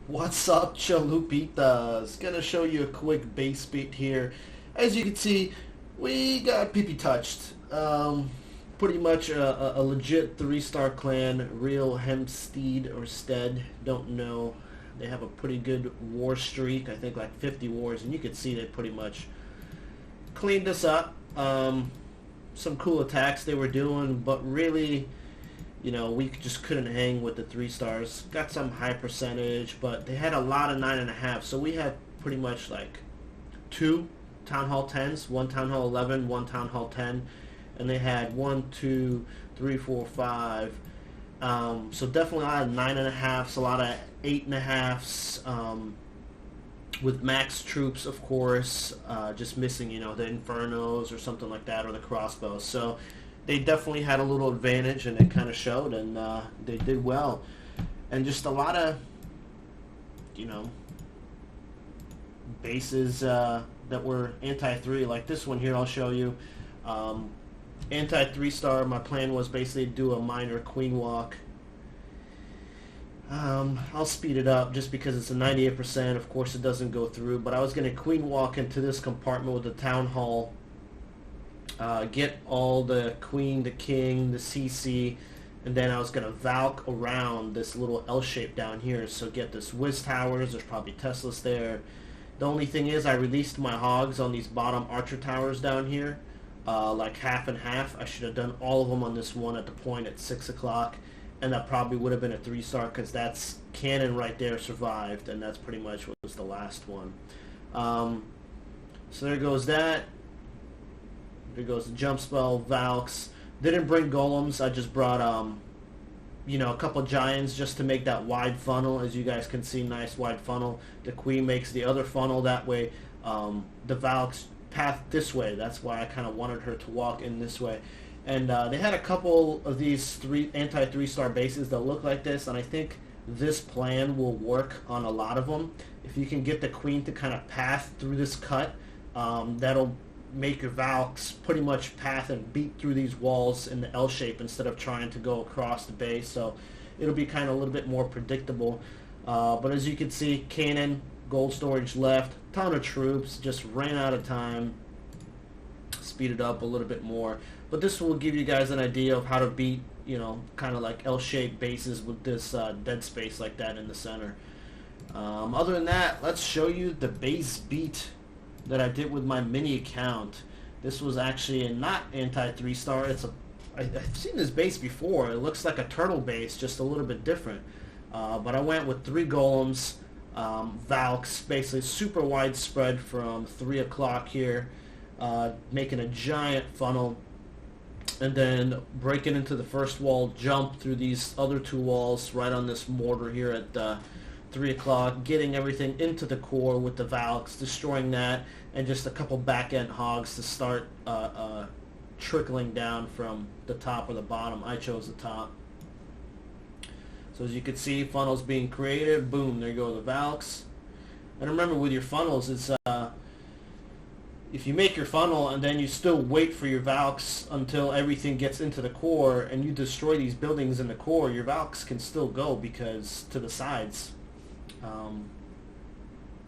What's up, chalupitas? Gonna show you a quick base beat here. As you can see, we got PP touched. Pretty much a legit three-star clan, real Hempstead or Stead, don't know. They have a pretty good war streak, I think like 50 wars, and you can see they pretty much cleaned us up. Some cool attacks they were doing, but really, you know, we just couldn't hang with the 3 stars. Got some high percentage, but they had a lot of 9.5. So we had pretty much like 2 Town Hall 10s, 1 Town Hall 11, 1 Town Hall 10, and they had 1, 2, 3, 4, 5. So definitely a lot of 9.5s, a lot of 8.5s. With max troops, of course, just missing, you know, the Infernos or something like that, or the crossbows. So they definitely had a little advantage, and it kind of showed, and they did well. And just a lot of, you know, bases that were anti-3, like this one here I'll show you. Anti-3-star, my plan was basically to do a minor queen walk. I'll speed it up just because it's a 98%. Of course it doesn't go through, but I was going to queen walk into this compartment with the town hall, get all the queen, the king, the CC, and then I was going to Valk around this little L shape down here. So get this whiz towers, there's probably Teslas there. The only thing is I released my hogs on these bottom archer towers down here, like half and half. I should have done all of them on this one at the point at 6 o'clock. And that probably would have been a 3-star because that's cannon right there survived, and that's pretty much what was the last one. So there goes that. There goes the jump spell, Valks. Didn't bring golems. I just brought, you know, a couple giants just to make that wide funnel. As you guys can see, nice wide funnel. The queen makes the other funnel that way. The Valks path this way. That's why I kind of wanted her to walk in this way. And they had a couple of these anti-3-star bases that look like this, and I think this plan will work on a lot of them. If you can get the queen to kind of path through this cut, that'll make your Valks pretty much path and beat through these walls in the L shape instead of trying to go across the base. So it'll be kind of a little bit more predictable. But as you can see, cannon, gold storage left, ton of troops, just ran out of time. Speed it up a little bit more, but this will give you guys an idea of how to beat, you know, kind of like L-shaped bases with this dead space like that in the center. Other than that, let's show you the base beat that I did with my mini account. This was actually a not anti-3-star. I've seen this base before. It looks like a turtle base, just a little bit different. But I went with 3 golems, Valks, basically super wide spread from 3 o'clock here. Making a giant funnel, and then breaking into the first wall, jump through these other 2 walls right on this mortar here at 3 o'clock, getting everything into the core with the Valks, destroying that, and just a couple back-end hogs to start trickling down from the top or the bottom. I chose the top. So as you can see, funnels being created. Boom, there go the Valks. And remember, with your funnels, it's if you make your funnel and then you still wait for your Valks until everything gets into the core and you destroy these buildings in the core, your Valks can still go because to the sides.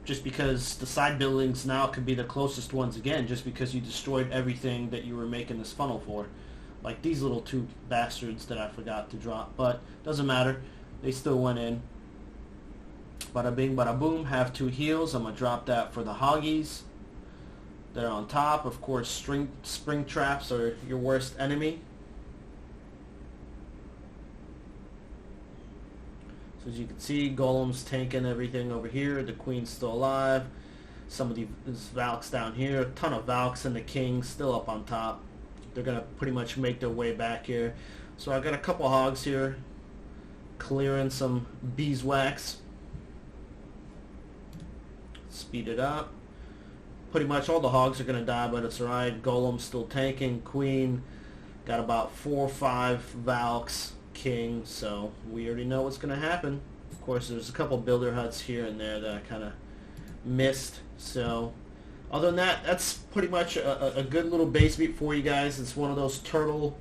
Just because the side buildings now could be the closest ones again, just because you destroyed everything that you were making this funnel for. Like these little 2 bastards that I forgot to drop, but doesn't matter. They still went in. Bada bing, bada boom. Have 2 heals. I'm going to drop that for the hoggies. They're on top. Of course, spring traps are your worst enemy. So as you can see, golems tanking everything over here. The queen's still alive. Some of these Valks down here. A ton of Valks, and the king still up on top. They're going to pretty much make their way back here. So I've got a couple hogs here clearing some beeswax. Speed it up. Pretty much all the hogs are going to die, but it's alright. Golem's still tanking. Queen got about 4 or 5 Valks. King, so we already know what's going to happen. Of course, there's a couple builder huts here and there that I kind of missed. So other than that, that's pretty much a good little base beat for you guys. It's one of those turtle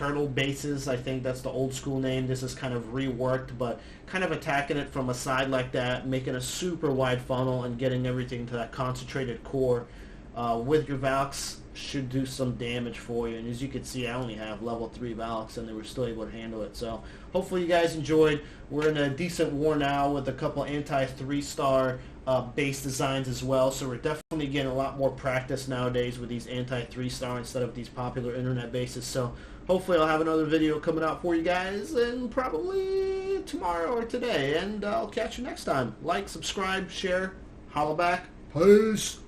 turtle bases. I think that's the old school name. This is kind of reworked, but kind of attacking it from a side like that, making a super wide funnel and getting everything to that concentrated core with your Valks should do some damage for you. And as you can see, I only have level 3 Valks and they were still able to handle it. So hopefully you guys enjoyed. We're in a decent war now with a couple anti-3-star base designs as well. So we're definitely getting a lot more practice nowadays with these anti-3-star instead of these popular internet bases. So hopefully I'll have another video coming out for you guys, and probably tomorrow or today. And I'll catch you next time. Like, subscribe, share, holla back. Peace.